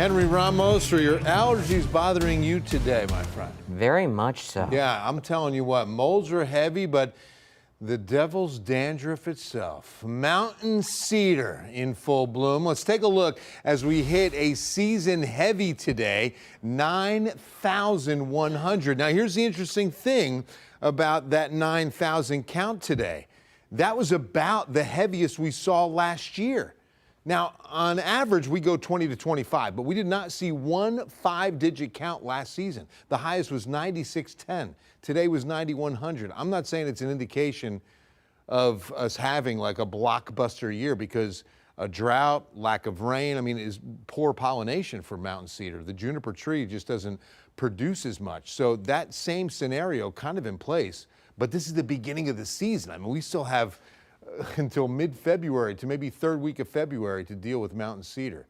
Henry Ramos, are your allergies bothering you today, my friend? Very much so. Yeah, I'm telling you what, molds are heavy, but the devil's dandruff itself. Mountain cedar in full bloom. Let's take a look as we hit a season heavy today, 9,100. Now, here's the interesting thing about that 9,000 count today. That was about the heaviest we saw last year. Now, on average, we go 20 to 25, but we did not see one 5-digit count last season. The highest was 9610. Today was 9100. I'm not saying it's an indication of us having like a blockbuster year, because a drought, lack of rain, is poor pollination for mountain cedar. The juniper tree just doesn't produce as much. So that same scenario kind of in place, but this is the beginning of the season. We still have until mid-February to maybe third week of February to deal with mountain cedar.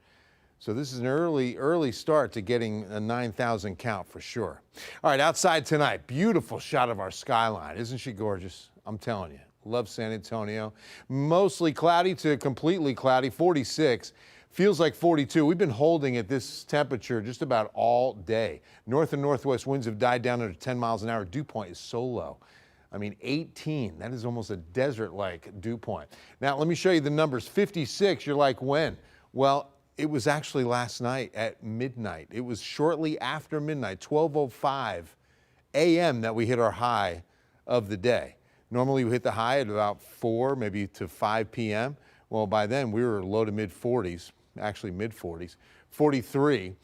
So this is an early start to getting a 9,000 count for sure. All right, outside tonight, beautiful shot of our skyline. Isn't she gorgeous? I'm telling you, love San Antonio. Mostly cloudy to completely cloudy, 46. Feels like 42. We've been holding at this temperature just about all day. North and northwest winds have died down under 10 miles an hour. Dew point is so low. 18, that is almost a desert-like dew point. Now, let me show you the numbers. 56, you're like, when? Well, it was actually last night at midnight. It was shortly after midnight, 12:05 a.m. that we hit our high of the day. Normally, we hit the high at about 4, maybe to 5 p.m. Well, by then, we were low to mid-40s, actually mid-40s. 43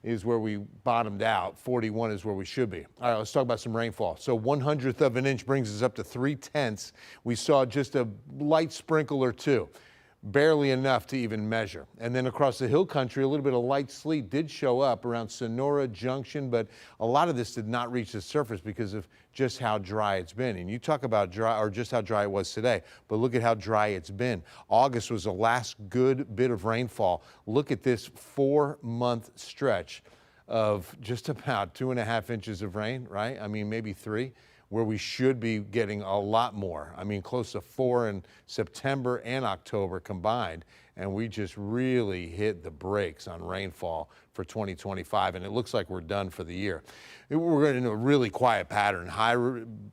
is where we bottomed out. 41 is where we should be. All right, let's talk about some rainfall. So 1/100th of an inch brings us up to 3/10. We saw just a light sprinkle or two, barely enough to even measure. And then across the hill country, a little bit of light sleet did show up around Sonora Junction, but a lot of this did not reach the surface because of just how dry it's been. And you talk about dry, or just how dry it was today, but look at how dry it's been. August was the last good bit of rainfall. Look at this 4-month stretch of just about 2.5 inches of rain, right? Maybe 3, where we should be getting a lot more. Close to 4 in September and October combined, and we just really hit the brakes on rainfall for 2025, and it looks like we're done for the year. We're going into a really quiet pattern. High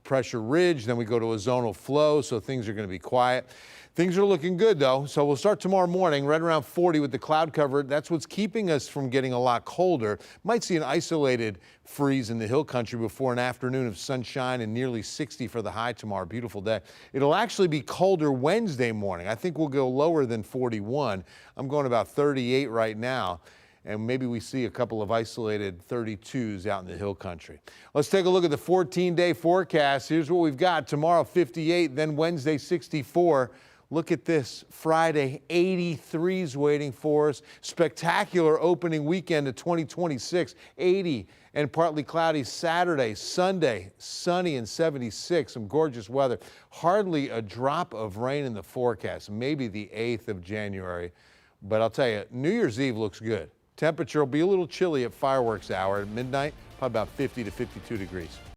pressure ridge, then we go to a zonal flow, so things are going to be quiet. Things are looking good, though. So we'll start tomorrow morning right around 40 with the cloud cover. That's what's keeping us from getting a lot colder. Might see an isolated freeze in the hill country before an afternoon of sunshine and nearly 60 for the high tomorrow. Beautiful day. It'll actually be colder Wednesday morning. I think we'll go lower than 41. I'm going about 38 right now, and maybe we see a couple of isolated 32s out in the hill country. Let's take a look at the 14-day forecast. Here's what we've got. Tomorrow, 58, then Wednesday, 64. Look at this, Friday, 83s waiting for us. Spectacular opening weekend of 2026, 80 and partly cloudy Saturday. Sunday, sunny and 76, some gorgeous weather. Hardly a drop of rain in the forecast, maybe the 8th of January. But I'll tell you, New Year's Eve looks good. Temperature will be a little chilly at fireworks hour at midnight, probably about 50 to 52 degrees.